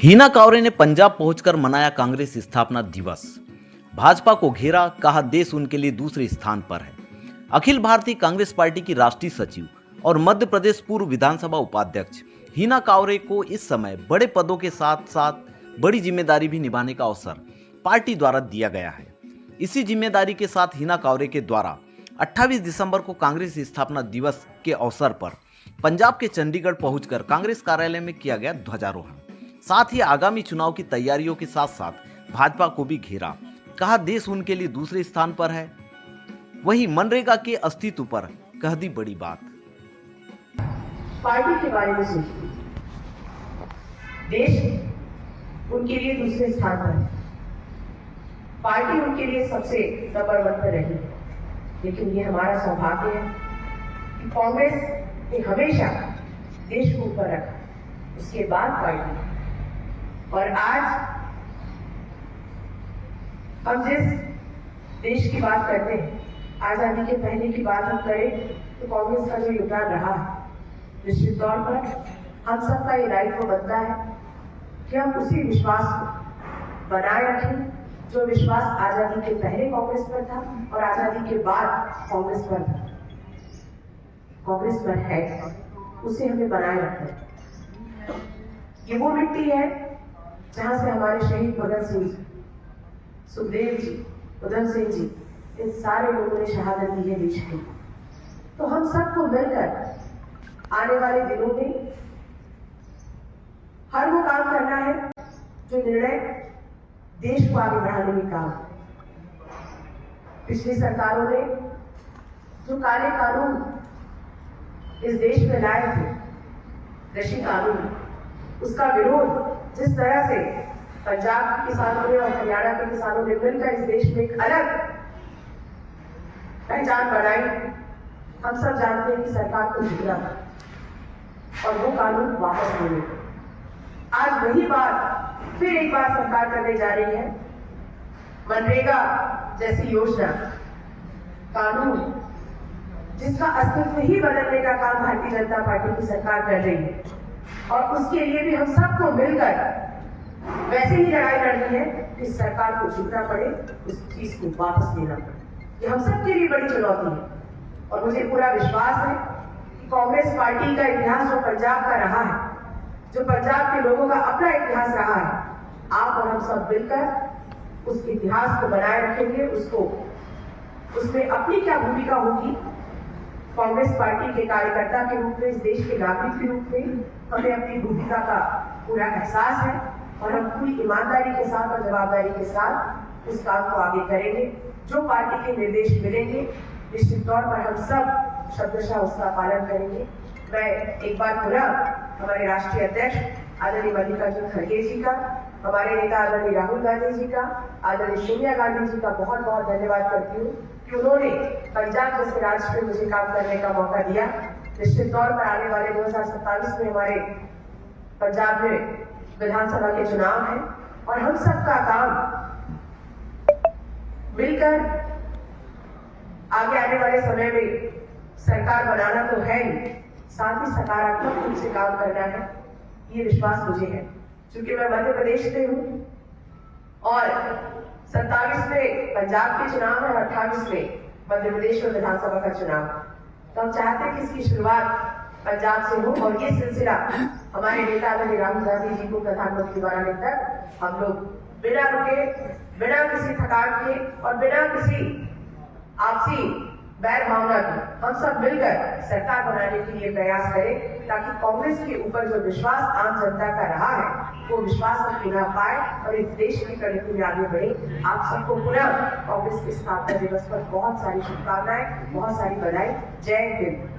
हिना कांवरे ने पंजाब पहुंचकर मनाया कांग्रेस स्थापना दिवस। भाजपा को घेरा, कहा देश उनके लिए दूसरे स्थान पर है। अखिल भारतीय कांग्रेस पार्टी की राष्ट्रीय सचिव और मध्य प्रदेश पूर्व विधानसभा उपाध्यक्ष हिना कांवरे को इस समय बड़े पदों के साथ साथ बड़ी जिम्मेदारी भी निभाने का अवसर पार्टी द्वारा दिया गया है। इसी जिम्मेदारी के साथ हिना कांवरे के द्वारा 28 दिसंबर को कांग्रेस स्थापना दिवस के अवसर पर पंजाब के चंडीगढ़ पहुंचकर कांग्रेस कार्यालय में किया गया ध्वजारोहण। साथ ही आगामी चुनाव की तैयारियों के साथ साथ भाजपा को भी घेरा, कहा देश उनके लिए दूसरे स्थान पर है। वहीं मनरेगा के अस्तित्व पर कह दी बड़ी बात। पार्टी के बारे में सोचिए, देश उनके लिए दूसरे स्थान पर है, पार्टी उनके लिए सबसे नंबर 1 पर रही है। लेकिन ये हमारा सौभाग्य है कि कांग्रेस ने हमेशा देश को ऊपर रखा, उसके बाद पार्टी। और आज हम जिस देश की बात करते हैं, आजादी के पहले की बात हम करें तो कांग्रेस का जो योगदान रहा है, निश्चित तौर पर हम सबका ये दायित्व बनता है कि हम उसी विश्वास को बनाए रखें जो विश्वास आजादी के पहले कांग्रेस पर था और आजादी के बाद कांग्रेस पर था, कांग्रेस पर है, उसे हमें बनाए रखना है। ये वो मिट्टी है जहां से हमारे शहीद भगत सिंह जी, सुखदेव जी, उधम सिंह जी, इन सारे लोगों ने शहादत दी है देश की। तो हम सबको मिलकर आने वाले दिनों में हर वो काम करना है जो निर्णय देश को आगे बढ़ाने में काम। पिछली सरकारों ने जो काले कानून इस देश में लाए थे, कृषि कानून, उसका विरोध जिस तरह से पंजाब के किसानों ने और हरियाणा के किसानों ने मिलकर इस देश में एक अलग पहचान बनाई, हम सब जानते हैं कि सरकार को झुकना था और वो कानून वापस लेने। आज वही बात फिर एक बार सरकार करने जा रही है। मनरेगा जैसी योजना, कानून जिसका अस्तित्व ही बदलने का काम भारतीय जनता पार्टी की सरकार कर रही है, और उसके लिए भी हम सबको मिलकर वैसे ही लड़ाई लड़नी है कि सरकार को झुकना पड़े, उस चीज को वापस लेना पड़े। ये हम सबके लिए बड़ी चुनौती है और मुझे पूरा विश्वास है कि कांग्रेस पार्टी का इतिहास जो पंजाब का रहा है, जो पंजाब के लोगों का अपना इतिहास रहा है, आप और हम सब मिलकर उस इतिहास को बनाए रखेंगे। उसमें अपनी क्या भूमिका होगी, कांग्रेस पार्टी के कार्यकर्ता के रूप में, इस देश के नागरिक के रूप में हमें अपनी भूमिका का पूरा एहसास है और हम पूरी ईमानदारी के साथ और जवाबदारी के साथ उस काम को आगे करेंगे। जो पार्टी के निर्देश मिलेंगे, निश्चित तौर पर हम सब शब्दशः उसका पालन करेंगे। मैं एक बार पुनः हमारे राष्ट्रीय अध्यक्ष आदरणीय मल्लिकार्जुन खड़गे जी का, हमारे नेता आदरणीय राहुल गांधी जी का, आदरणीय सोनिया गांधी जी का बहुत बहुत धन्यवाद करती हूँ कि उन्होंने पंजाब जैसे राज्य में मुझे काम करने का मौका दिया। निश्चित तौर पर आने वाले 2027 में हमारे पंजाब में विधानसभा के चुनाव हैं और हम सबका काम मिलकर आगे आने वाले समय में सरकार बनाना तो है ही, साथ ही सकारात्मक रूप से काम करना है, ये विश्वास मुझे है। क्योंकि मैं मध्य प्रदेश से हूँ और 27 में पंजाब के चुनाव है और 28 में मध्य प्रदेश में विधानसभा का चुनाव। तो हम चाहते हैं कि इसकी शुरुआत पंजाब से हो और ये सिलसिला हमारे नेता आदरणीय राहुल गांधी जी को प्रधानमंत्री बनाने तक हम लोग बिना रुके, बिना किसी थकान के और बिना किसी आपसी बैर भावना के हम सब मिलकर सरकार बनाने के लिए प्रयास करें, ताकि कांग्रेस के ऊपर जो विश्वास आम जनता का रहा है वो विश्वास हम पुनः पाए और इस देश की प्रगति में आगे बढ़े। आप सबको पुनः कांग्रेस के स्थापना दिवस पर बहुत सारी शुभकामनाएं, बहुत सारी बधाई। जय हिंद।